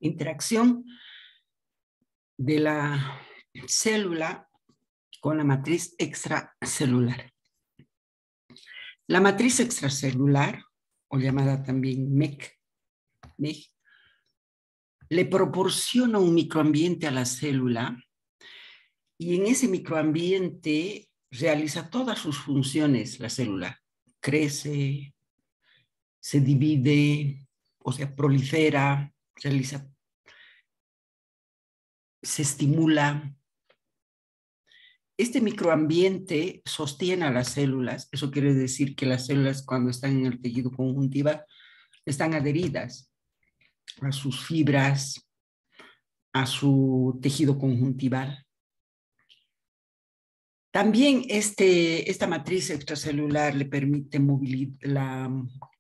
Interacción de la célula con la matriz extracelular. La matriz extracelular, o llamada también MEC, le proporciona un microambiente a la célula y en ese microambiente realiza todas sus funciones la célula. Crece, se divide, o sea, prolifera, se estimula. Este microambiente sostiene a las células. Eso quiere decir que las células, cuando están en el tejido conjuntival, están adheridas a sus fibras, a su tejido conjuntival. También esta matriz extracelular le permite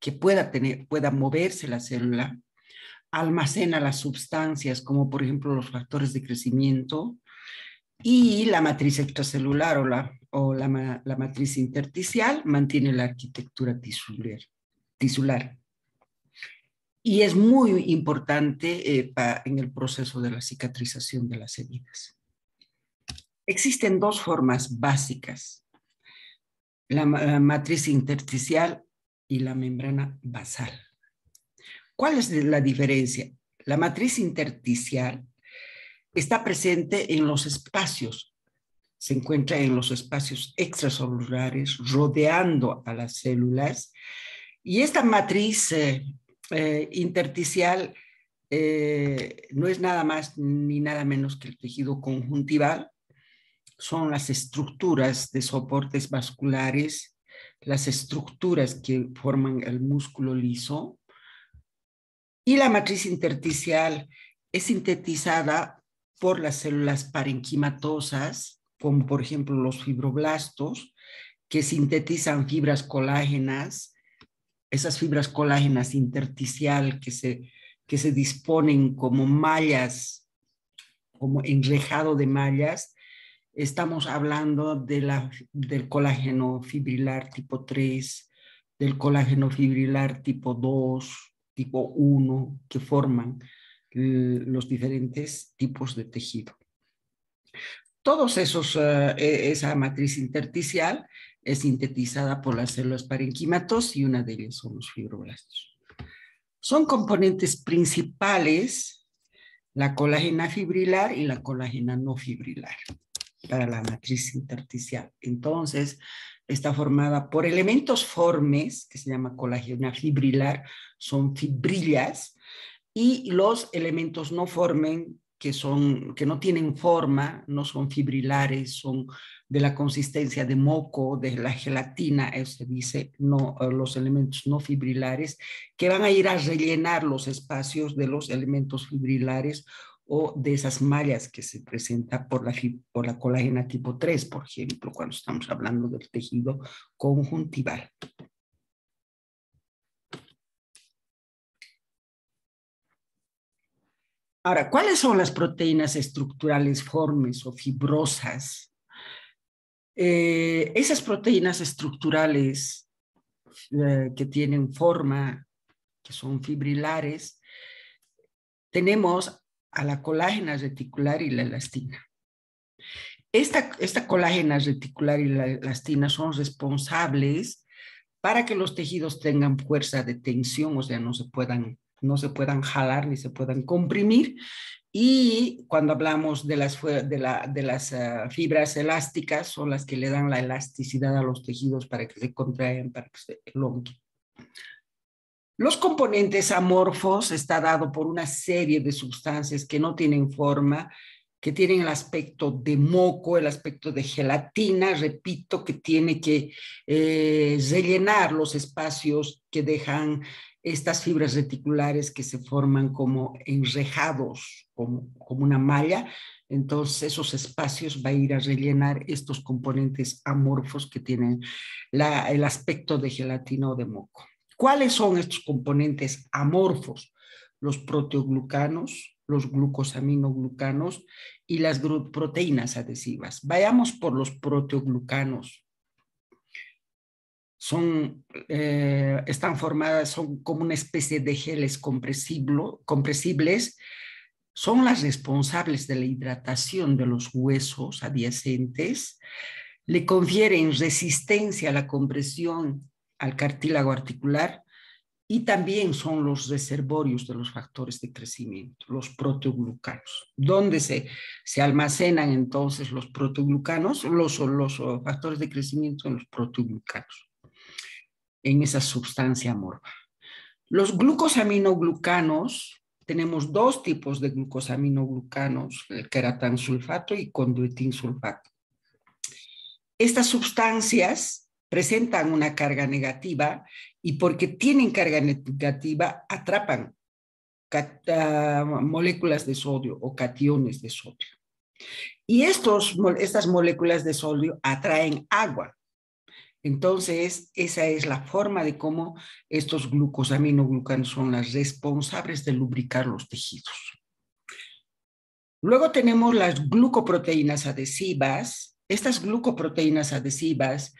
que pueda moverse la célula, almacena las sustancias como por ejemplo los factores de crecimiento, y la matriz extracelular o la matriz intersticial mantiene la arquitectura tisular. Y es muy importante en el proceso de la cicatrización de las heridas. Existen dos formas básicas: la matriz intersticial y la membrana basal. ¿Cuál es la diferencia? La matriz intersticial está presente en los espacios, se encuentra en los espacios extracelulares, rodeando a las células, y esta matriz intersticial no es nada más ni nada menos que el tejido conjuntival. Son las estructuras de soportes vasculares, las estructuras que forman el músculo liso, y la matriz intersticial es sintetizada por las células parenquimatosas, como por ejemplo los fibroblastos, que sintetizan fibras colágenas, esas fibras colágenas intersticial que se disponen como mallas, como enrejado de mallas. Estamos hablando del colágeno fibrilar tipo 3, del colágeno fibrilar tipo 2, tipo 1, que forman los diferentes tipos de tejido. Todos esa matriz intersticial es sintetizada por las células parenquimatosas y una de ellas son los fibroblastos. Son componentes principales la colágena fibrilar y la colágena no fibrilar para la matriz intersticial. Entonces, está formada por elementos formes, que se llama colágena fibrilar, son fibrillas, y los elementos no formen, que no tienen forma, no son fibrilares, son de la consistencia de moco, de la gelatina, eso se dice, no, los elementos no fibrilares, que van a ir a rellenar los espacios de los elementos fibrilares o de esas mallas que se presentan por la colágena tipo 3, por ejemplo, cuando estamos hablando del tejido conjuntival. Ahora, ¿cuáles son las proteínas estructurales formes o fibrosas? Esas proteínas estructurales que tienen forma, que son fibrilares, tenemos a la colágena reticular y la elastina. Esta colágena reticular y la elastina son responsables para que los tejidos tengan fuerza de tensión, o sea, no se puedan jalar ni se puedan comprimir. Y cuando hablamos de las fibras elásticas, son las que le dan la elasticidad a los tejidos para que se contraigan, para que se elonguen. Los componentes amorfos está dado por una serie de sustancias que no tienen forma, que tienen el aspecto de moco, el aspecto de gelatina, repito, que tiene que rellenar los espacios que dejan estas fibras reticulares que se forman como enrejados, como una malla. Entonces esos espacios va a ir a rellenar estos componentes amorfos que tienen el aspecto de gelatina o de moco. ¿Cuáles son estos componentes amorfos? Los proteoglucanos, los glucosaminoglucanos y las proteínas adhesivas. Vayamos por los proteoglucanos. Están formadas, son como una especie de geles compresibles son las responsables de la hidratación de los huesos adyacentes, le confieren resistencia a la compresión al cartílago articular y también son los reservorios de los factores de crecimiento, los proteoglucanos. ¿Dónde se almacenan entonces los proteoglucanos? Los factores de crecimiento en los proteoglucanos, en esa sustancia amorfa. Los glucosaminoglucanos, tenemos dos tipos de glucosaminoglucanos, el queratansulfato y conduitinsulfato. Estas sustancias presentan una carga negativa y porque tienen carga negativa atrapan moléculas de sodio o cationes de sodio. Y estas moléculas de sodio atraen agua. Entonces, esa es la forma de cómo estos glucosaminoglucanos son las responsables de lubricar los tejidos. Luego tenemos las glucoproteínas adhesivas. Estas glucoproteínas adhesivas,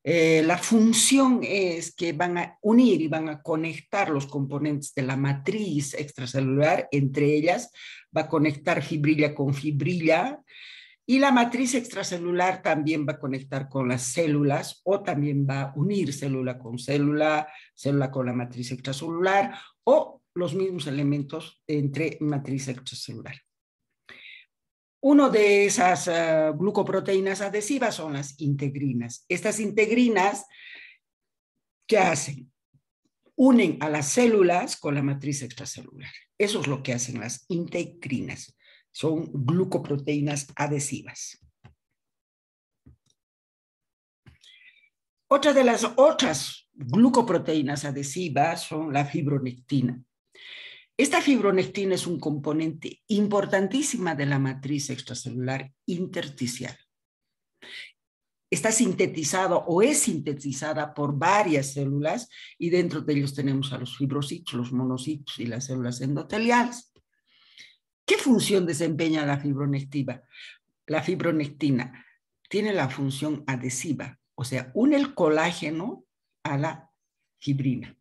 la función es que van a unir y van a conectar los componentes de la matriz extracelular, entre ellas va a conectar fibrila con fibrila, y la matriz extracelular también va a conectar con las células o también va a unir célula con célula, célula con la matriz extracelular o los mismos elementos entre matriz extracelular. Una de esas glucoproteínas adhesivas son las integrinas. Estas integrinas, ¿qué hacen? Unen a las células con la matriz extracelular. Eso es lo que hacen las integrinas. Son glucoproteínas adhesivas. Otra de las otras glucoproteínas adhesivas son la fibronectina. Esta fibronectina es un componente importantísima de la matriz extracelular intersticial. Está sintetizado o es sintetizada por varias células y dentro de ellos tenemos a los fibrocitos, los monocitos y las células endoteliales. ¿Qué función desempeña la fibronectina? La fibronectina tiene la función adhesiva, o sea, une el colágeno a la fibrina.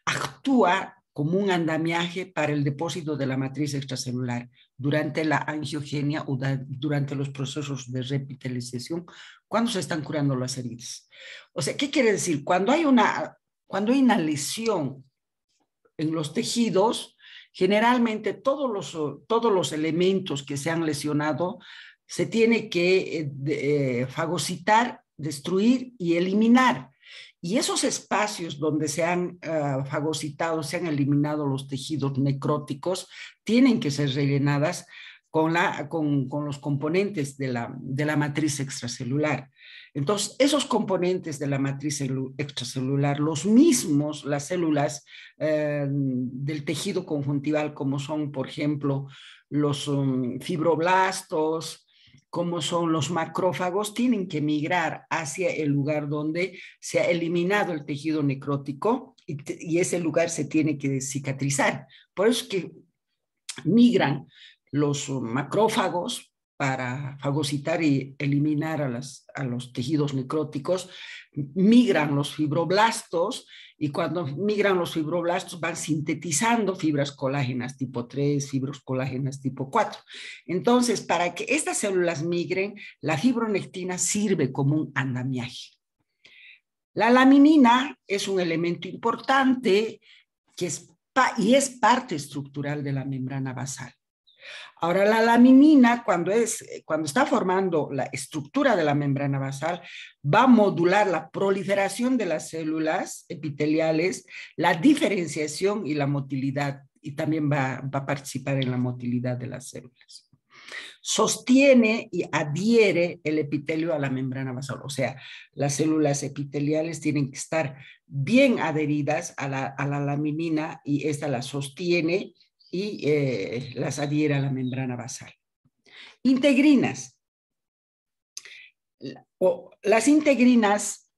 Actúa como un andamiaje para el depósito de la matriz extracelular durante la angiogenia o durante los procesos de repitelización, cuando se están curando las heridas. O sea, ¿qué quiere decir? Cuando hay una lesión en los tejidos, generalmente todos los elementos que se han lesionado se tiene que fagocitar, destruir y eliminar. Y esos espacios donde se han fagocitado, se han eliminado los tejidos necróticos, tienen que ser rellenadas con los componentes de la matriz extracelular. Entonces, esos componentes de la matriz extracelular, los mismos, las células del tejido conjuntival, como son, por ejemplo, los fibroblastos, como son los macrófagos, tienen que migrar hacia el lugar donde se ha eliminado el tejido necrótico y ese lugar se tiene que cicatrizar. Por eso es que migran los macrófagos para fagocitar y eliminar a los tejidos necróticos, migran los fibroblastos y cuando migran los fibroblastos van sintetizando fibras colágenas tipo 3, fibras colágenas tipo 4. Entonces, para que estas células migren, la fibronectina sirve como un andamiaje. La laminina es un elemento importante y es parte estructural de la membrana basal. Ahora, la laminina, cuando está formando la estructura de la membrana basal, va a modular la proliferación de las células epiteliales, la diferenciación y la motilidad, y también va a participar en la motilidad de las células. Sostiene y adhiere el epitelio a la membrana basal, o sea, las células epiteliales tienen que estar bien adheridas a la laminina y esta la sostiene y las adhiere a la membrana basal. Integrinas. Las integrinas,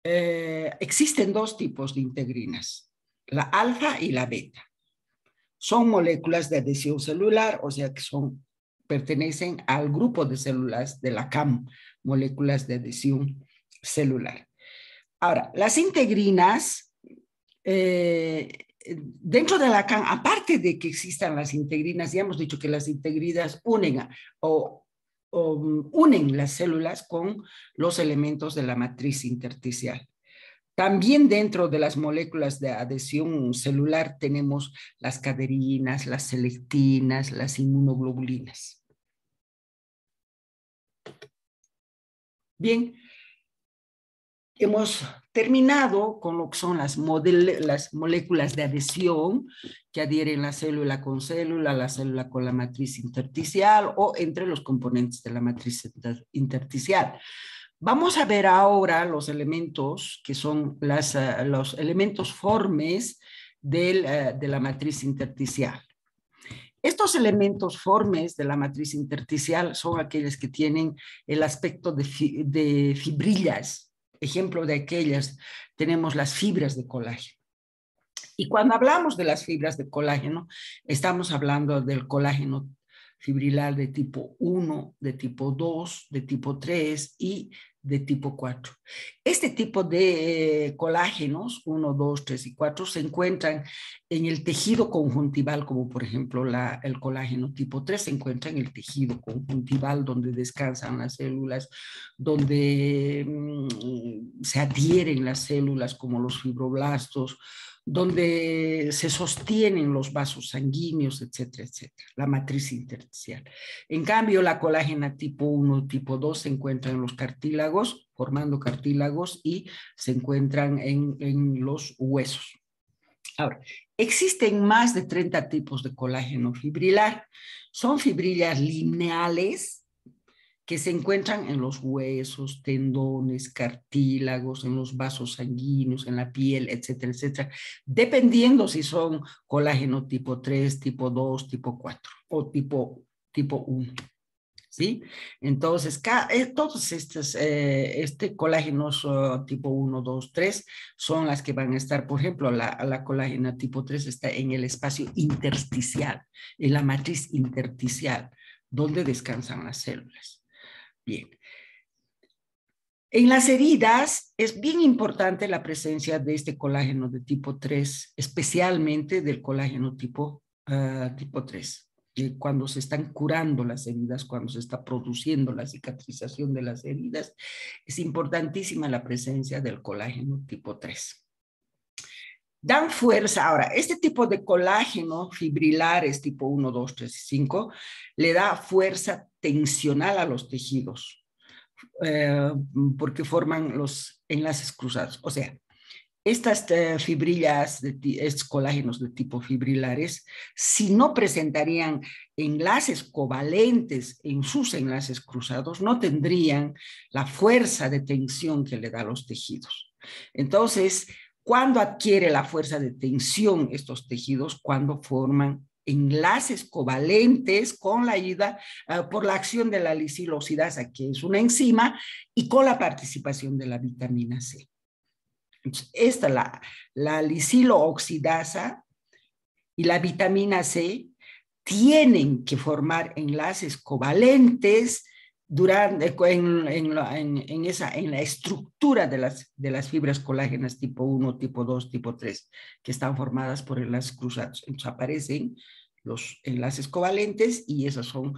existen dos tipos de integrinas, la alfa y la beta. Son moléculas de adhesión celular, o sea que pertenecen al grupo de células de la CAM, moléculas de adhesión celular. Ahora, las integrinas dentro de Lacan, aparte de que existan las integrinas, ya hemos dicho que las integrinas unen las células con los elementos de la matriz intersticial. También dentro de las moléculas de adhesión celular tenemos las caderinas, las selectinas, las inmunoglobulinas. Bien, hemos terminado con lo que son las moléculas de adhesión que adhieren la célula con la matriz intersticial o entre los componentes de la matriz intersticial. Vamos a ver ahora los elementos que son los elementos formes de la matriz intersticial. Estos elementos formes de la matriz intersticial son aquellos que tienen el aspecto de fibrillas. Ejemplo de aquellas, tenemos las fibras de colágeno. Y cuando hablamos de las fibras de colágeno, estamos hablando del colágeno fibrilar de tipo 1, de tipo 2, de tipo 3 y de tipo 4. Este tipo de colágenos, 1, 2, 3 y 4, se encuentran en el tejido conjuntival, como por ejemplo el colágeno tipo 3 se encuentra en el tejido conjuntival donde descansan las células, donde se adhieren las células como los fibroblastos, donde se sostienen los vasos sanguíneos, etcétera, etcétera, la matriz intersticial. En cambio, la colágena tipo 1, tipo 2 se encuentra en los cartílagos, formando cartílagos y se encuentran en los huesos. Ahora, existen más de 30 tipos de colágeno fibrilar. Son fibrillas lineales que se encuentran en los huesos, tendones, cartílagos, en los vasos sanguíneos, en la piel, etcétera, etcétera, dependiendo si son colágeno tipo 3, tipo 2, tipo 4 o tipo 1. ¿Sí? Entonces, todos estos colágenos tipo 1, 2, 3 son las que van a estar, por ejemplo, la colágena tipo 3 está en el espacio intersticial, en la matriz intersticial, donde descansan las células. Bien. En las heridas es bien importante la presencia de este colágeno de tipo 3, especialmente del colágeno tipo 3. Cuando se están curando las heridas, cuando se está produciendo la cicatrización de las heridas, es importantísima la presencia del colágeno tipo 3. Dan fuerza. Ahora, este tipo de colágeno fibrilares tipo 1, 2, 3 y 5 le da fuerza tensional a los tejidos porque forman los enlaces cruzados. O sea, estas fibrillas, estos colágenos de tipo fibrilares, si no presentarían enlaces covalentes en sus enlaces cruzados, no tendrían la fuerza de tensión que le da a los tejidos. Entonces, ¿cuándo adquiere la fuerza de tensión estos tejidos? Cuando forman enlaces covalentes con la ida por la acción de la lisiloxidasa, que es una enzima, y con la participación de la vitamina C. Esta, la lisilooxidasa y la vitamina C tienen que formar enlaces covalentes en la estructura de las fibras colágenas tipo 1, tipo 2, tipo 3, que están formadas por enlaces cruzados. Entonces aparecen los enlaces covalentes y esos son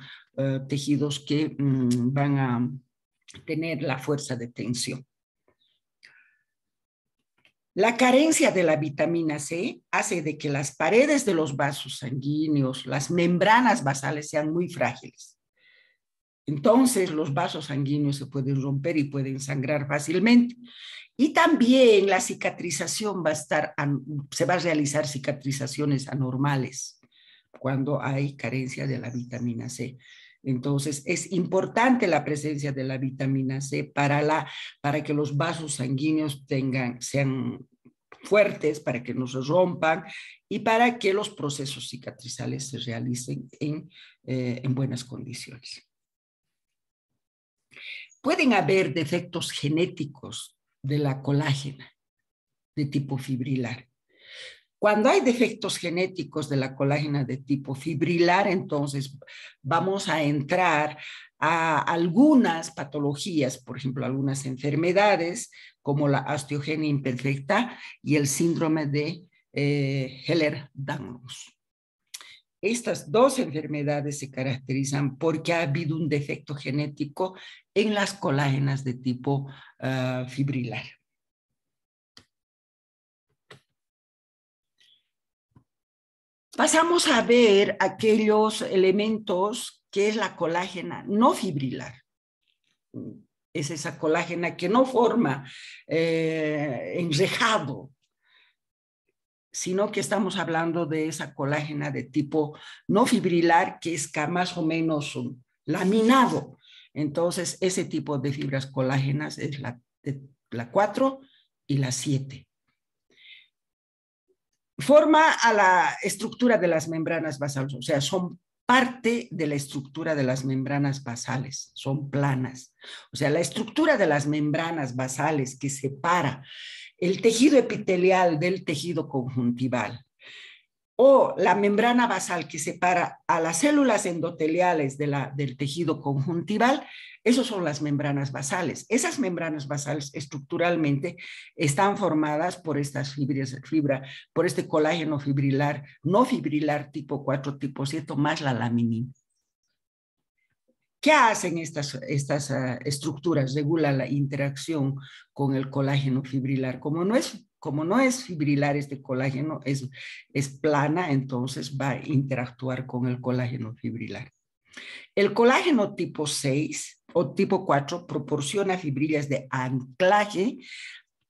tejidos que van a tener la fuerza de tensión. La carencia de la vitamina C hace de que las paredes de los vasos sanguíneos, las membranas basales sean muy frágiles. Entonces los vasos sanguíneos se pueden romper y pueden sangrar fácilmente. Y también la cicatrización se va a realizar cicatrizaciones anormales cuando hay carencia de la vitamina C. Entonces, es importante la presencia de la vitamina C para que los vasos sanguíneos sean fuertes, para que no se rompan y para que los procesos cicatrizales se realicen en buenas condiciones. Pueden haber defectos genéticos de la colágena de tipo fibrilar. Cuando hay defectos genéticos de la colágena de tipo fibrilar, entonces vamos a entrar a algunas patologías, por ejemplo, algunas enfermedades como la osteogenia imperfecta y el síndrome de Ehlers-Danlos. Estas dos enfermedades se caracterizan porque ha habido un defecto genético en las colágenas de tipo fibrilar. Pasamos a ver aquellos elementos que es la colágena no fibrilar. Es esa colágena que no forma enrejado, sino que estamos hablando de esa colágena de tipo no fibrilar, que es más o menos laminado. Entonces, ese tipo de fibras colágenas es la 4 y la 7. Forma a la estructura de las membranas basales, o sea, son parte de la estructura de las membranas basales, son planas. O sea, la estructura de las membranas basales que separa el tejido epitelial del tejido conjuntival, o la membrana basal que separa a las células endoteliales del tejido conjuntival, esas son las membranas basales. Esas membranas basales estructuralmente están formadas por estas por este colágeno fibrilar, no fibrilar tipo 4, tipo 7, más la laminina. ¿Qué hacen estas estructuras? Regulan la interacción con el colágeno fibrilar. Como no es fibrilar este colágeno, es plana, entonces va a interactuar con el colágeno fibrilar. El colágeno tipo 6 o tipo 4 proporciona fibrillas de anclaje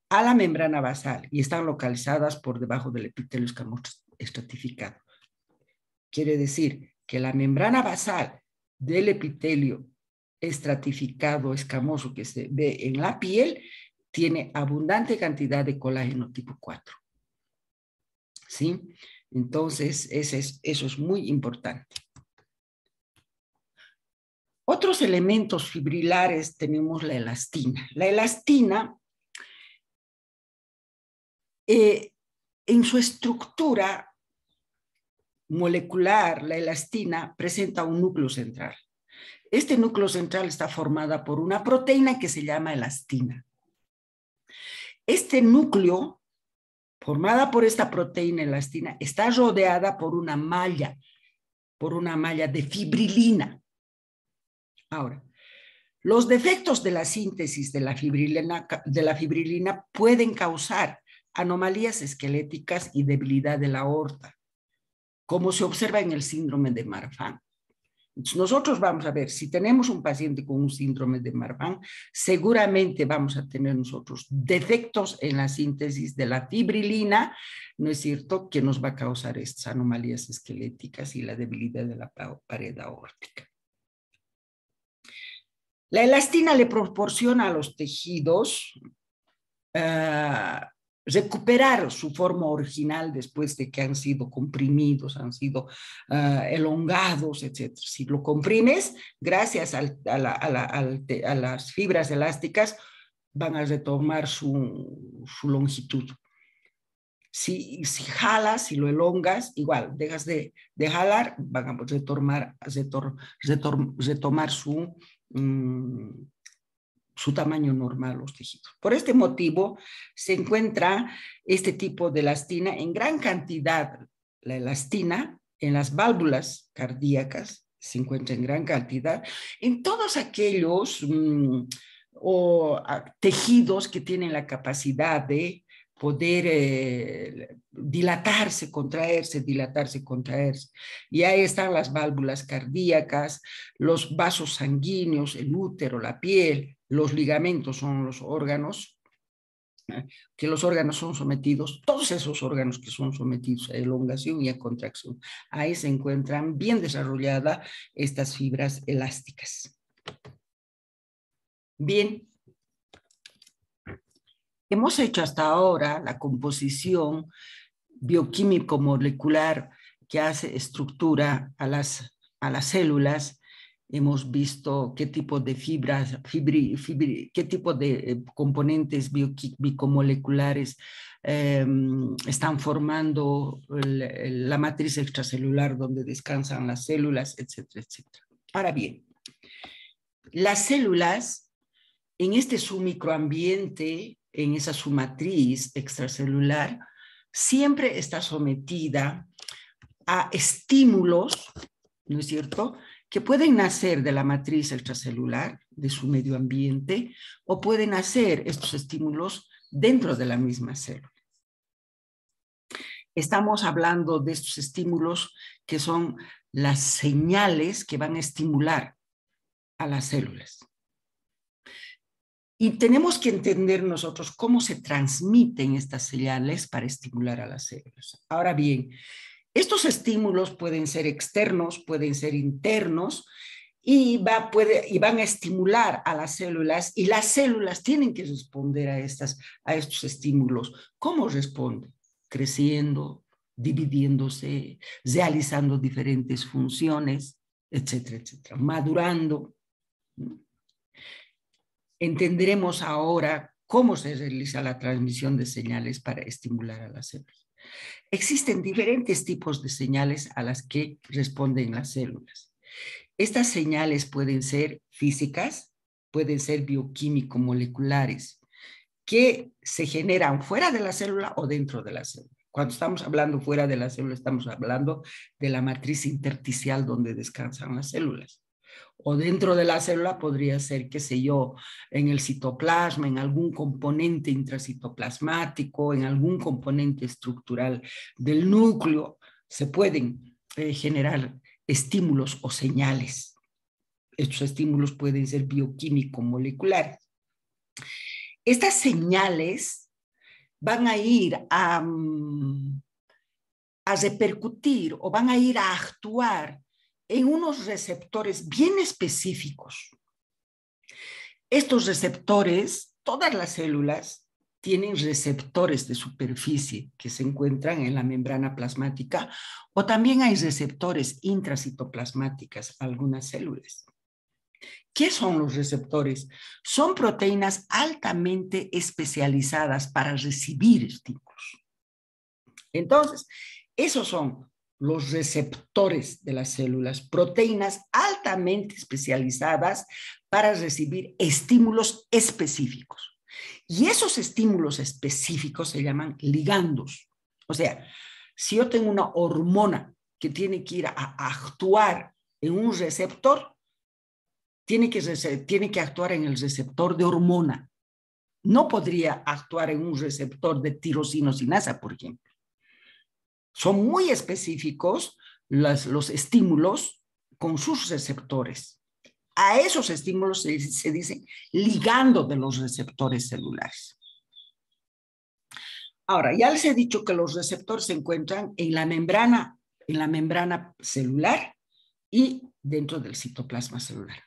a la membrana basal y están localizadas por debajo del epitelio escamoso estratificado. Quiere decir que la membrana basal del epitelio estratificado escamoso que se ve en la piel tiene abundante cantidad de colágeno tipo 4. ¿Sí? Entonces, eso es muy importante. Otros elementos fibrilares tenemos la elastina. La elastina, en su estructura molecular, la elastina presenta un núcleo central. Este núcleo central está formada por una proteína que se llama elastina. Este núcleo, formada por esta proteína elastina, está rodeada por una malla de fibrilina. Ahora, los defectos de la síntesis de la fibrilina pueden causar anomalías esqueléticas y debilidad de la aorta, como se observa en el síndrome de Marfan. Entonces, nosotros vamos a ver, si tenemos un paciente con un síndrome de Marfan, seguramente vamos a tener nosotros defectos en la síntesis de la fibrilina, ¿no es cierto?, que nos va a causar estas anomalías esqueléticas y la debilidad de la pared aórtica. La elastina le proporciona a los tejidos recuperar su forma original después de que han sido comprimidos, han sido elongados, etc. Si lo comprimes, gracias a las fibras elásticas, van a retomar su longitud. Si jalas, si lo elongas, igual, dejas de jalar, van a retomar su tamaño normal los tejidos. Por este motivo se encuentra este tipo de elastina en gran cantidad. La elastina en las válvulas cardíacas se encuentra en gran cantidad en todos aquellos tejidos que tienen la capacidad de poder dilatarse, contraerse. Y ahí están las válvulas cardíacas, los vasos sanguíneos, el útero, la piel, los ligamentos son los órganos, que los órganos son sometidos, todos esos órganos que son sometidos a elongación y a contracción. Ahí se encuentran bien desarrolladas estas fibras elásticas. Bien. Hemos hecho hasta ahora la composición bioquímico-molecular que hace estructura a las células. Hemos visto qué tipo de fibras, qué tipo de componentes bioquímico-moleculares están formando la matriz extracelular donde descansan las células, etcétera, etcétera. Ahora bien, las células en este su microambiente, en esa su matriz extracelular, siempre está sometida a estímulos, ¿no es cierto?, que pueden nacer de la matriz extracelular, de su medio ambiente, o pueden nacer estos estímulos dentro de la misma célula. Estamos hablando de estos estímulos que son las señales que van a estimular a las células. Y tenemos que entender nosotros cómo se transmiten estas señales para estimular a las células. Ahora bien, estos estímulos pueden ser externos, pueden ser internos, y van a estimular a las células, y las células tienen que responder a estos estímulos. ¿Cómo responden? Creciendo, dividiéndose, realizando diferentes funciones, etcétera, etcétera, madurando. Entenderemos ahora cómo se realiza la transmisión de señales para estimular a las células. Existen diferentes tipos de señales a las que responden las células. Estas señales pueden ser físicas, pueden ser bioquímico-moleculares, que se generan fuera de la célula o dentro de la célula. Cuando estamos hablando fuera de la célula, estamos hablando de la matriz intersticial donde descansan las células. O dentro de la célula podría ser, qué sé yo, en el citoplasma, en algún componente intracitoplasmático, en algún componente estructural del núcleo, se pueden generar estímulos o señales. Estos estímulos pueden ser bioquímico-moleculares. Estas señales van a ir a repercutir o van a ir a actuar en unos receptores bien específicos. Estos receptores, todas las células tienen receptores de superficie que se encuentran en la membrana plasmática, o también hay receptores intracitoplasmáticas, algunas células. ¿Qué son los receptores? Son proteínas altamente especializadas para recibir estímulos. Entonces, esos son los receptores de las células, proteínas altamente especializadas para recibir estímulos específicos. Y esos estímulos específicos se llaman ligandos. O sea, si yo tengo una hormona que tiene que ir a actuar en un receptor, tiene que actuar en el receptor de hormona. No podría actuar en un receptor de tirosinosinasa, por ejemplo. Son muy específicos los estímulos con sus receptores. A esos estímulos se dice ligando de los receptores celulares. Ahora, ya les he dicho que los receptores se encuentran en la membrana celular y dentro del citoplasma celular.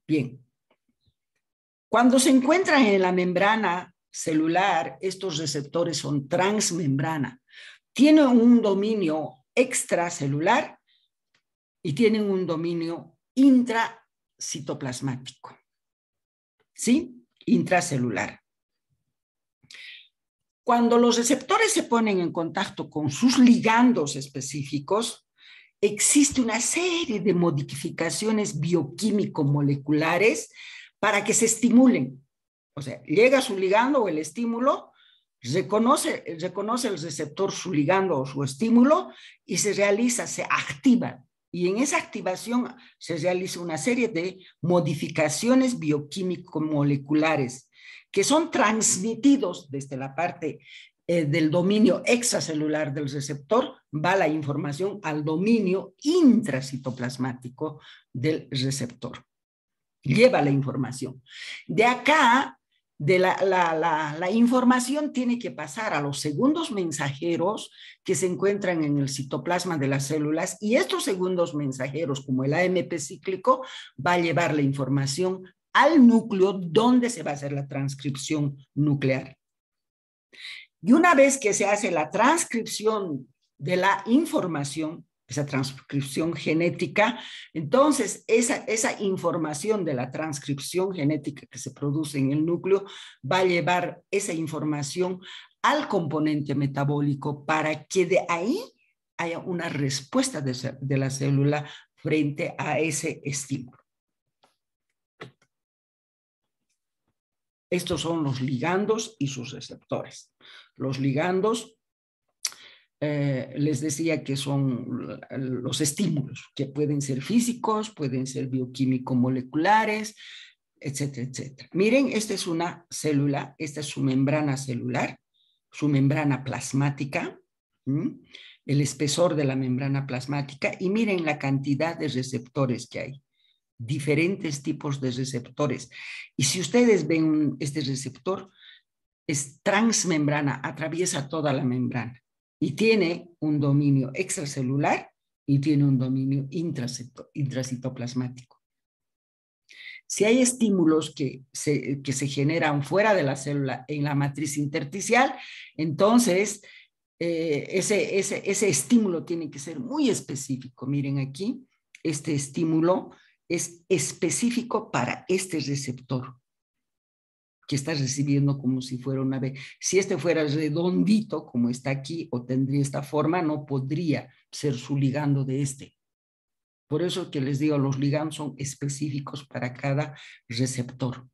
Bien, cuando se encuentran en la membrana celular, estos receptores son transmembrana. Tienen un dominio extracelular y tienen un dominio intracitoplasmático. ¿Sí? Intracelular. Cuando los receptores se ponen en contacto con sus ligandos específicos, existe una serie de modificaciones bioquímico-moleculares para que se estimulen. O sea, llega su ligando o el estímulo, reconoce el receptor su ligando o su estímulo y se activa. Y en esa activación se realiza una serie de modificaciones bioquímico-moleculares que son transmitidos desde la parte del dominio extracelular del receptor, va la información al dominio intracitoplasmático del receptor. Lleva la información. De acá, la información tiene que pasar a los segundos mensajeros que se encuentran en el citoplasma de las células, y estos segundos mensajeros, como el AMP cíclico, va a llevar la información al núcleo donde se va a hacer la transcripción nuclear. Y una vez que se hace la transcripción de la información, esa transcripción genética, entonces esa información de la transcripción genética que se produce en el núcleo va a llevar esa información al componente metabólico para que de ahí haya una respuesta de la célula frente a ese estímulo. Estos son los ligandos y sus receptores. Los ligandos, les decía que son los estímulos, que pueden ser físicos, pueden ser bioquímico-moleculares, etcétera, etcétera. Miren, esta es una célula, esta es su membrana celular, su membrana plasmática, el espesor de la membrana plasmática, y miren la cantidad de receptores que hay. Diferentes tipos de receptores. Y si ustedes ven este receptor, es transmembrana, atraviesa toda la membrana y tiene un dominio extracelular y tiene un dominio intracitoplasmático. Si hay estímulos que se generan fuera de la célula en la matriz intersticial, entonces ese estímulo tiene que ser muy específico. Miren aquí, este estímulo es específico para este receptor que está recibiendo como si fuera una B. Si este fuera redondito, como está aquí, o tendría esta forma, no podría ser su ligando de este. Por eso que les digo, los ligandos son específicos para cada receptor.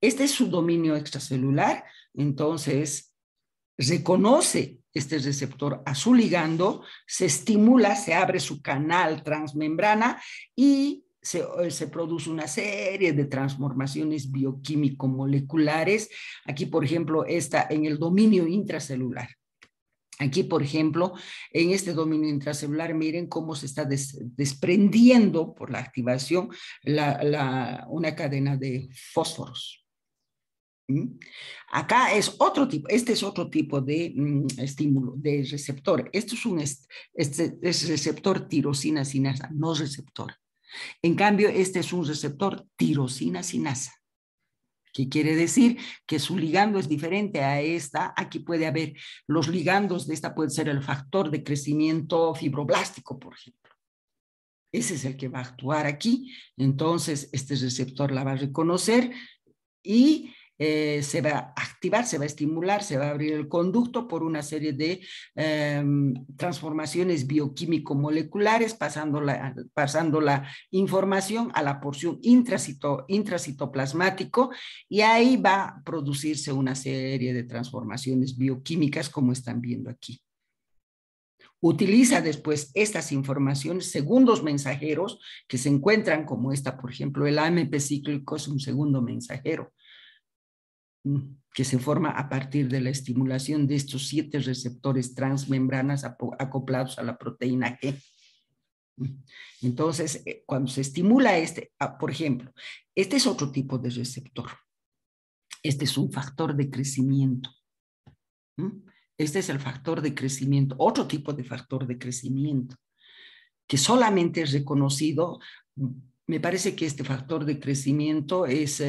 Este es su dominio extracelular, entonces reconoce este receptor a su ligando, se estimula, se abre su canal transmembrana y se produce una serie de transformaciones bioquímico-moleculares. Aquí, por ejemplo, está en el dominio intracelular. Aquí, por ejemplo, en este dominio intracelular, miren cómo se está desprendiendo por la activación una cadena de fósforos. Acá es otro tipo, este es otro tipo de estímulo, de receptor. Esto es receptor tirosina sinasa, no receptor. En cambio, este es un receptor tirosina sinasa, que quiere decir que su ligando es diferente a esta. Aquí puede haber, los ligandos de esta puede ser el factor de crecimiento fibroblástico, por ejemplo. Ese es el que va a actuar aquí. Entonces, este receptor la va a reconocer y se va a activar, se va a estimular, se va a abrir el conducto por una serie de transformaciones bioquímico-moleculares, pasando la información a la porción intracitoplasmático, y ahí va a producirse una serie de transformaciones bioquímicas, como están viendo aquí. Utiliza después estas informaciones, segundos mensajeros que se encuentran como esta, por ejemplo, el AMP cíclico es un segundo mensajero que se forma a partir de la estimulación de estos 7 receptores transmembranas acoplados a la proteína G. Entonces, cuando se estimula por ejemplo, este es otro tipo de receptor. Este es un factor de crecimiento. Este es el factor de crecimiento, otro tipo de factor de crecimiento, que solamente es reconocido. Me parece que este factor de crecimiento es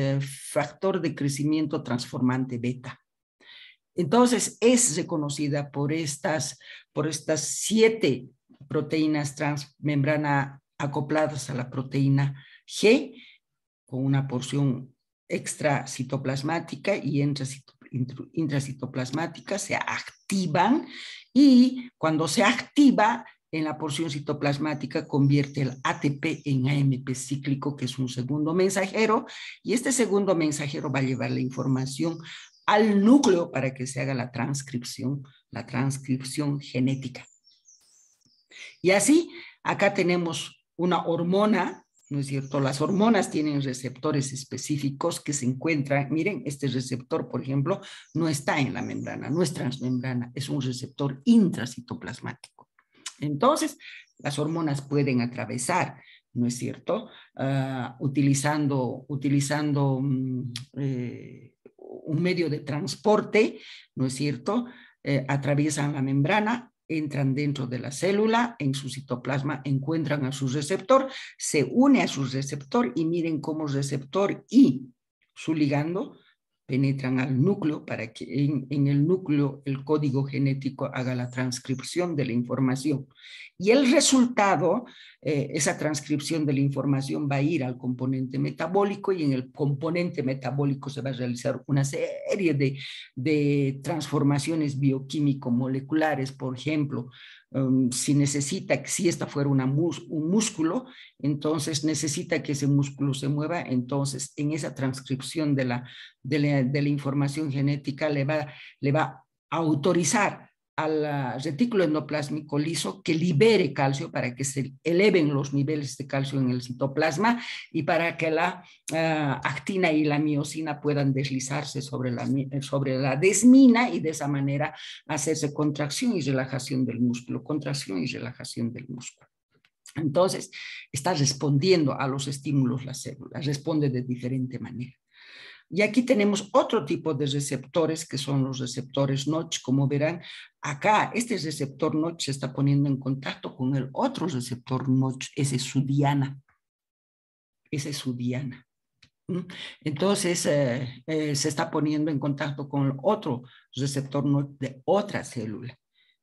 factor de crecimiento transformante beta. Entonces, es reconocida por estas 7 proteínas transmembrana acopladas a la proteína G, con una porción extracitoplasmática y intracitoplasmática, se activan, y cuando se activa en la porción citoplasmática convierte el ATP en AMP cíclico, que es un segundo mensajero, y este segundo mensajero va a llevar la información al núcleo para que se haga la transcripción genética. Y así, acá tenemos una hormona, ¿no es cierto? Las hormonas tienen receptores específicos que se encuentran, miren, este receptor, por ejemplo, no está en la membrana, no es transmembrana, es un receptor intracitoplasmático. Entonces, las hormonas pueden atravesar, ¿no es cierto? Utilizando un medio de transporte, ¿no es cierto? Atraviesan la membrana, entran dentro de la célula, en su citoplasma encuentran a su receptor, se une a su receptor y miren cómo receptor y su ligando penetran al núcleo para que en el núcleo el código genético haga la transcripción de la información. Y el resultado, esa transcripción de la información va a ir al componente metabólico y en el componente metabólico se va a realizar una serie de transformaciones bioquímico-moleculares, por ejemplo, si esta fuera un músculo, entonces necesita que ese músculo se mueva, entonces en esa transcripción de la información genética le va a autorizar al retículo endoplásmico liso que libere calcio para que se eleven los niveles de calcio en el citoplasma y para que la actina y la miosina puedan deslizarse sobre la desmina y de esa manera hacerse contracción y relajación del músculo, contracción y relajación del músculo. Entonces, está respondiendo a los estímulos la célula, responde de diferente manera. Y aquí tenemos otro tipo de receptores que son los receptores Notch. Como verán, acá este receptor Notch se está poniendo en contacto con el otro receptor Notch, ese es su diana. Ese es su diana. Entonces, se está poniendo en contacto con el otro receptor Notch de otra célula.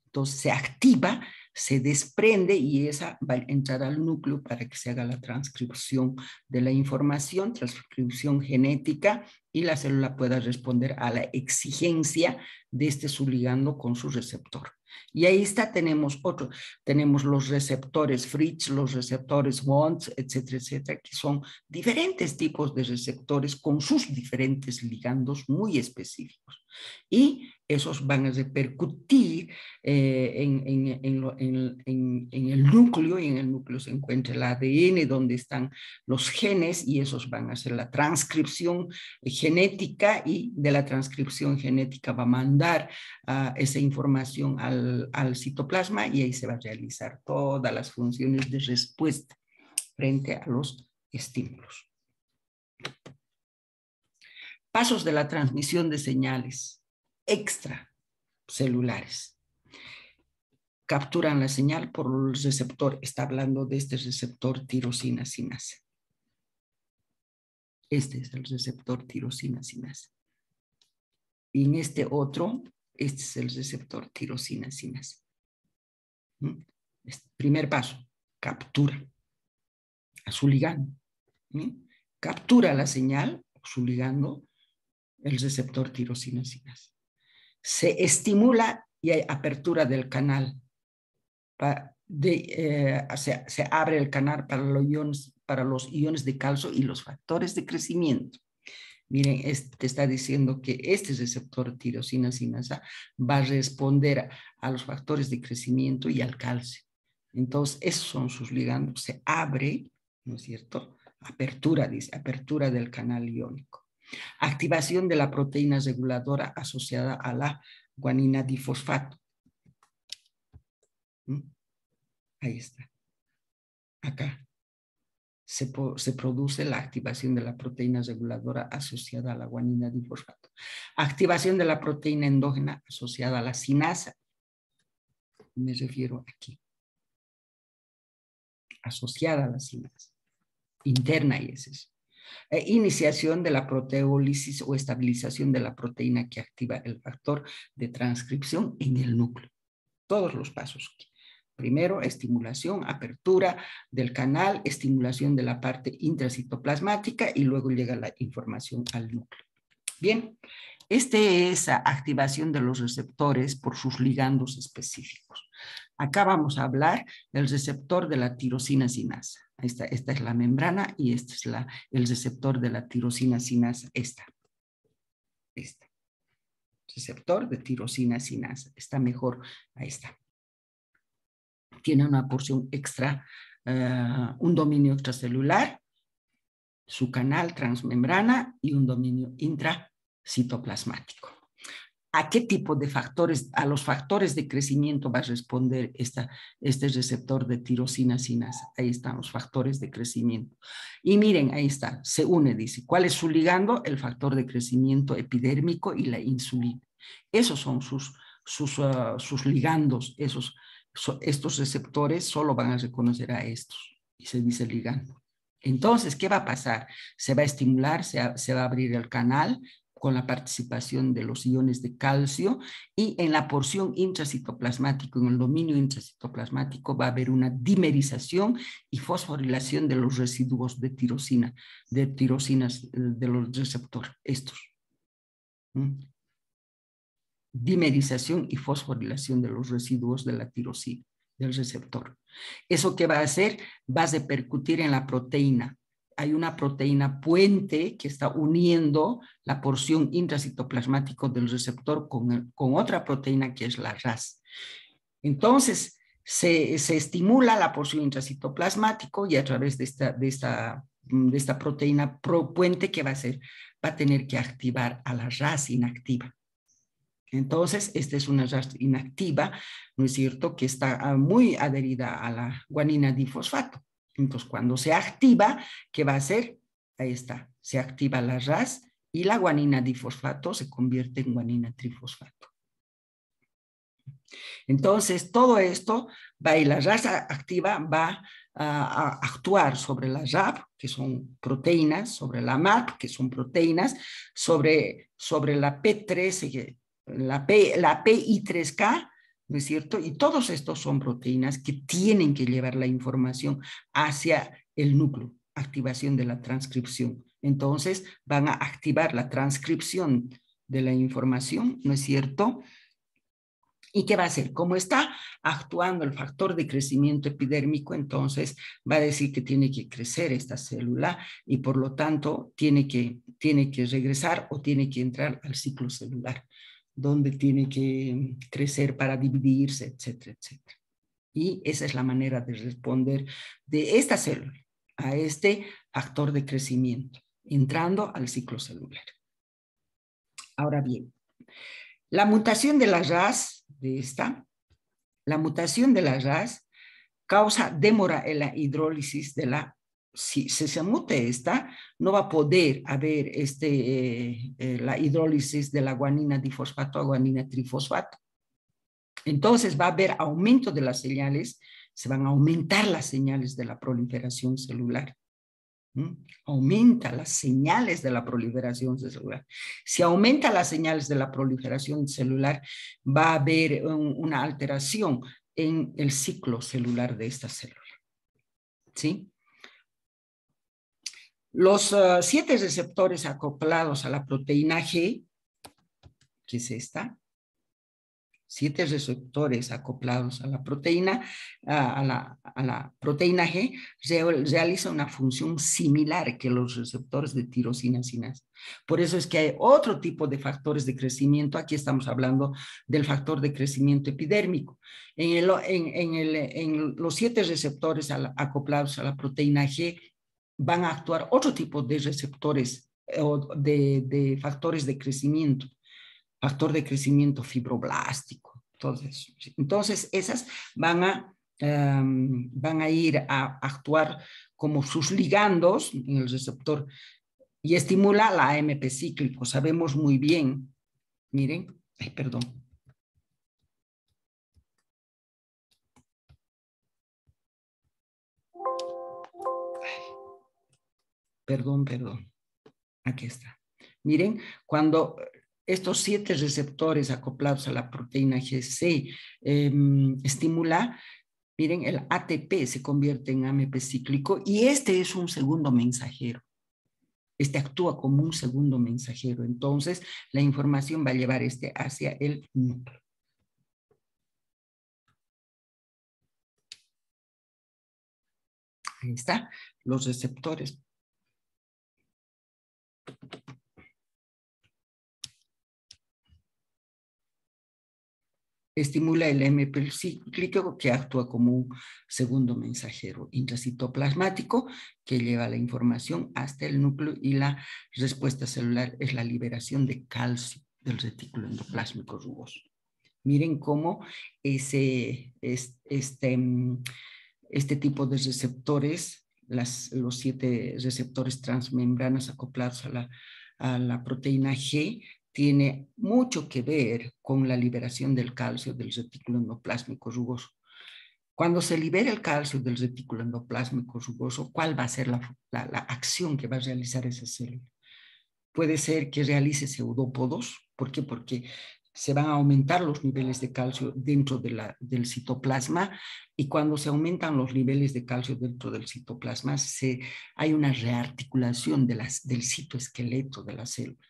Entonces, se activa, se desprende y esa va a entrar al núcleo para que se haga la transcripción de la información, transcripción genética y la célula pueda responder a la exigencia de este subligando con su receptor. Y ahí está, tenemos los receptores Fritz, los receptores Wundt, etcétera, etcétera, que son diferentes tipos de receptores con sus diferentes ligandos muy específicos. Y esos van a repercutir en el núcleo, y en el núcleo se encuentra el ADN donde están los genes y esos van a hacer la transcripción genética y de la transcripción genética va a mandar esa información al citoplasma y ahí se va a realizar todas las funciones de respuesta frente a los estímulos. Pasos de la transmisión de señales extracelulares. Capturan la señal por el receptor. Está hablando de este receptor tirosina sinasa. Este es el receptor tirosina sinasa. Y en este otro, este es el receptor tirosina sinasa. Primer paso, captura a su ligando. Captura la señal, su ligando, el receptor tirosina sinasa. Se estimula y hay apertura del canal. Se abre el canal para los iones de calcio y los factores de crecimiento. Miren, te está diciendo que este receptor tirosina sinasa va a responder a los factores de crecimiento y al calcio. Entonces, esos son sus ligandos. Se abre, ¿no es cierto? Apertura, dice, apertura del canal iónico. Activación de la proteína reguladora asociada a la guanina difosfato. Ahí está. Acá se produce la activación de la proteína reguladora asociada a la guanina difosfato. Activación de la proteína endógena asociada a la sinasa. Me refiero aquí. Asociada a la sinasa. Interna y es eso. Iniciación de la proteólisis o estabilización de la proteína que activa el factor de transcripción en el núcleo. Todos los pasos aquí. Primero, estimulación, apertura del canal, estimulación de la parte intracitoplasmática y luego llega la información al núcleo. Bien, esta es la activación de los receptores por sus ligandos específicos. Acá vamos a hablar del receptor de la tirosina sinasa. Esta es la membrana y este es el receptor de la tirosina sinasa. Esta. Receptor de tirosina sinasa. Está mejor. Ahí está. Tiene una porción extra, un dominio extracelular, su canal transmembrana y un dominio intracitoplasmático. ¿A qué tipo de factores? A los factores de crecimiento va a responder este receptor de tirosina sinasa. Ahí están los factores de crecimiento. Y miren, ahí está, se une, dice. ¿Cuál es su ligando? El factor de crecimiento epidérmico y la insulina. Esos son sus ligandos, estos receptores solo van a reconocer a estos y se dice ligando. Entonces, ¿qué va a pasar? Se va a estimular, se va a abrir el canal con la participación de los iones de calcio, y en la porción intracitoplasmática, en el dominio intracitoplasmático, va a haber una dimerización y fosforilación de los residuos de tirosinas de los receptores, estos. Dimerización y fosforilación de los residuos de la tirosina, del receptor. ¿Eso qué va a hacer? Va a repercutir en la proteína. Hay una proteína puente que está uniendo la porción intracitoplasmática del receptor con otra proteína que es la RAS. Entonces, se estimula la porción intracitoplasmática y a través de esta proteína puente, ¿qué va a hacer? Va a tener que activar a la RAS inactiva. Entonces, esta es una RAS inactiva, ¿no es cierto?, que está muy adherida a la guanina difosfato. Entonces, cuando se activa, ¿qué va a hacer? Ahí está, se activa la RAS y la guanina difosfato se convierte en guanina trifosfato. Entonces, todo esto va, y la RAS activa va a actuar sobre la RAP, que son proteínas, sobre la MAP, que son proteínas, sobre la P3, la PI3K, ¿no es cierto? Y todos estos son proteínas que tienen que llevar la información hacia el núcleo, activación de la transcripción. Entonces, van a activar la transcripción de la información, ¿no es cierto? ¿Y qué va a hacer? Como está actuando el factor de crecimiento epidérmico, entonces va a decir que tiene que crecer esta célula y por lo tanto tiene que regresar o tiene que entrar al ciclo celular, donde tiene que crecer para dividirse, etcétera, etcétera. Y esa es la manera de responder de esta célula a este factor de crecimiento, entrando al ciclo celular. Ahora bien, la mutación de la RAS, la mutación de la RAS causa demora en la hidrólisis de la, si se mute esta, no va a poder haber la hidrólisis de la guanina difosfato a guanina trifosfato. Entonces va a haber aumento de las señales, se van a aumentar las señales de la proliferación celular. Aumenta las señales de la proliferación celular. Si aumenta las señales de la proliferación celular, va a haber una alteración en el ciclo celular de esta célula. ¿Sí? Los 7 receptores acoplados a la proteína G, que es esta, 7 receptores acoplados a la proteína, a la proteína G, realiza una función similar que los receptores de tirosina sinasa. Por eso es que hay otro tipo de factores de crecimiento. Aquí estamos hablando del factor de crecimiento epidérmico. En los 7 receptores acoplados a la proteína G van a actuar otro tipo de receptores de factores de crecimiento. Factor de crecimiento fibroblástico, todo eso. Entonces, esas van a ir a actuar como sus ligandos en el receptor y estimula la AMP cíclico. Sabemos muy bien, miren, ay, perdón. Perdón, aquí está. Miren, cuando estos 7 receptores acoplados a la proteína GC estimula, miren, el ATP se convierte en AMP cíclico y este es un segundo mensajero. Este actúa como un segundo mensajero. Entonces, la información va a llevar hacia el núcleo. Ahí está, los receptores. Estimula el AMP cíclico que actúa como un segundo mensajero intracitoplasmático que lleva la información hasta el núcleo y la respuesta celular es la liberación de calcio del retículo endoplásmico rugoso. Miren cómo este tipo de receptores, los 7 receptores transmembranas acoplados a la proteína G, tiene mucho que ver con la liberación del calcio del retículo endoplásmico rugoso. Cuando se libera el calcio del retículo endoplásmico rugoso, ¿cuál va a ser la acción que va a realizar esa célula? puede ser que realice pseudópodos. ¿Por qué? Porque se van a aumentar los niveles de calcio dentro del citoplasma, y cuando se aumentan los niveles de calcio dentro del citoplasma, hay una rearticulación del citoesqueleto de la célula.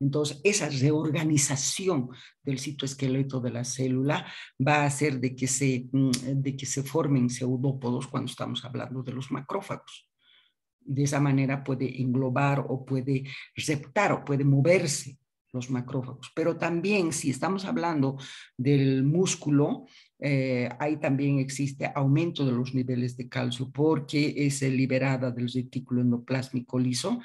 Entonces, esa reorganización del citoesqueleto de la célula va a hacer de que se formen pseudópodos cuando estamos hablando de los macrófagos. De esa manera puede englobar o puede receptar o puede moverse los macrófagos. Pero también, si estamos hablando del músculo, ahí también existe aumento de los niveles de calcio porque es liberada del retículo endoplásmico liso.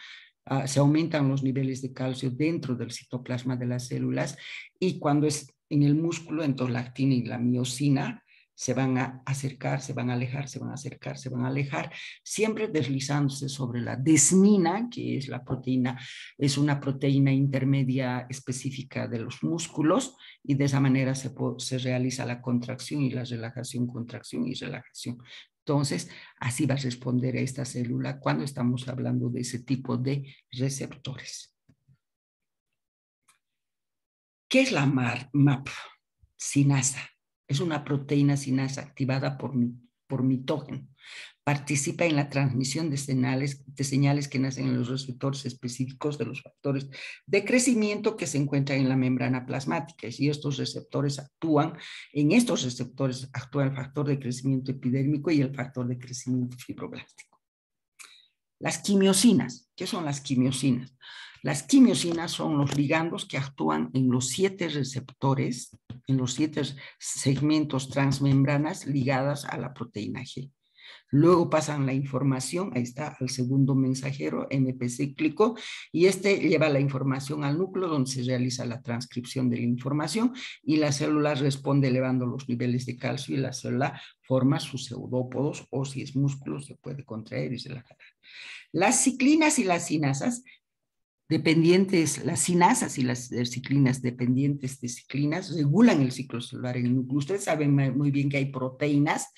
Se aumentan los niveles de calcio dentro del citoplasma de las células, y cuando es en el músculo, entonces la actina y la miosina se van a acercar, se van a alejar, se van a acercar, se van a alejar, siempre deslizándose sobre la desmina, que es la proteína, es una proteína intermedia específica de los músculos, y de esa manera se realiza la contracción y la relajación, contracción y relajación. Entonces, así va a responder a esta célula cuando estamos hablando de ese tipo de receptores. ¿Qué es la MAP? Sinasa. Es una proteína sinasa activada por mitógeno. Participa en la transmisión de señales que nacen en los receptores específicos de los factores de crecimiento que se encuentran en la membrana plasmática. Y estos receptores actúa el factor de crecimiento epidérmico y el factor de crecimiento fibroblástico. Las quimiosinas. ¿Qué son las quimiosinas? Las quimiosinas son los ligandos que actúan en los 7 receptores, en los 7 segmentos transmembranas ligadas a la proteína G. Luego pasan la información, ahí está, al segundo mensajero, MP cíclico, y este lleva la información al núcleo donde se realiza la transcripción de la información, y la célula responde elevando los niveles de calcio, y la célula forma sus pseudópodos, o si es músculo se puede contraer y relajar. Las ciclinas y las sinasas dependientes, las sinasas y las ciclinas dependientes de ciclinas regulan el ciclo celular en el núcleo. Ustedes saben muy bien que hay proteínas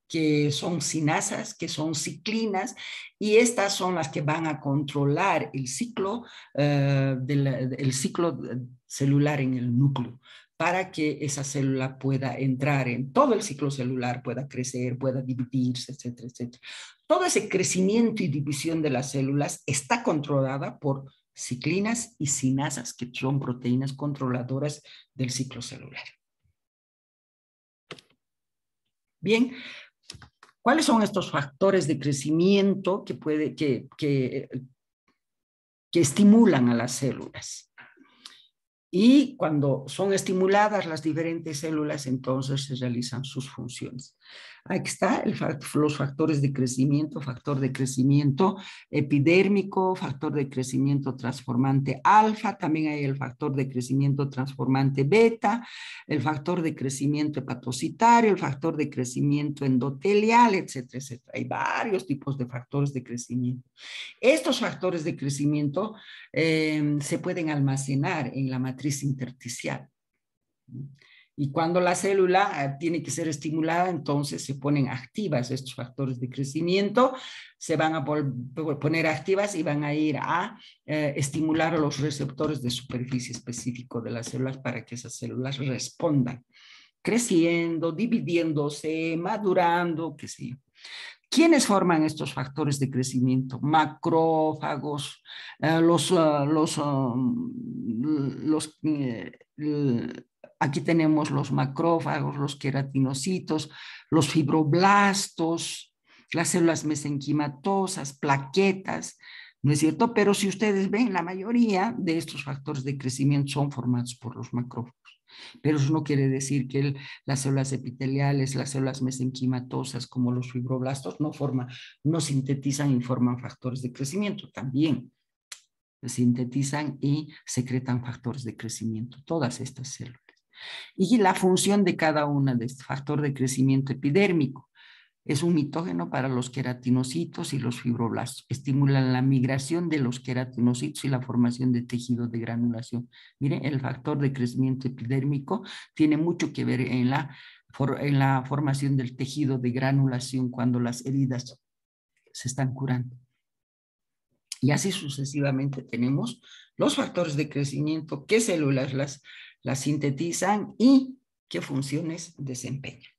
que son sinasas, que son ciclinas, y estas son las que van a controlar el ciclo, el ciclo celular en el núcleo, para que esa célula pueda entrar en todo el ciclo celular, pueda crecer, pueda dividirse, etcétera, etcétera. Todo ese crecimiento y división de las células está controlada por ciclinas y sinasas, que son proteínas controladoras del ciclo celular. Bien, ¿cuáles son estos factores de crecimiento que estimulan a las células? Y cuando son estimuladas las diferentes células, entonces se realizan sus funciones. Aquí está los factores de crecimiento: factor de crecimiento epidérmico, factor de crecimiento transformante alfa, también hay el factor de crecimiento transformante beta, el factor de crecimiento hepatocitario, el factor de crecimiento endotelial, etcétera, etcétera. Hay varios tipos de factores de crecimiento. Estos factores de crecimiento se pueden almacenar en la matriz intersticial. Y cuando la célula tiene que ser estimulada, entonces se ponen activas estos factores de crecimiento, se van a poner activas y van a ir a estimular a los receptores de superficie específico de las células para que esas células respondan, creciendo, dividiéndose, madurando, qué sé yo. ¿Quiénes forman estos factores de crecimiento? Macrófagos, aquí tenemos los macrófagos, los queratinocitos, los fibroblastos, las células mesenquimatosas, plaquetas, ¿no es cierto? Pero si ustedes ven, la mayoría de estos factores de crecimiento son formados por los macrófagos. Pero eso no quiere decir que las células epiteliales, las células mesenquimatosas como los fibroblastos no sintetizan y forman factores de crecimiento. También sintetizan y secretan factores de crecimiento, todas estas células. Y la función de cada una de este factor de crecimiento epidérmico: es un mitógeno para los queratinocitos y los fibroblastos. Estimulan la migración de los queratinocitos y la formación de tejido de granulación. Miren, el factor de crecimiento epidérmico tiene mucho que ver en la formación del tejido de granulación cuando las heridas se están curando. Y así sucesivamente tenemos los factores de crecimiento, qué células las sintetizan y qué funciones desempeñan.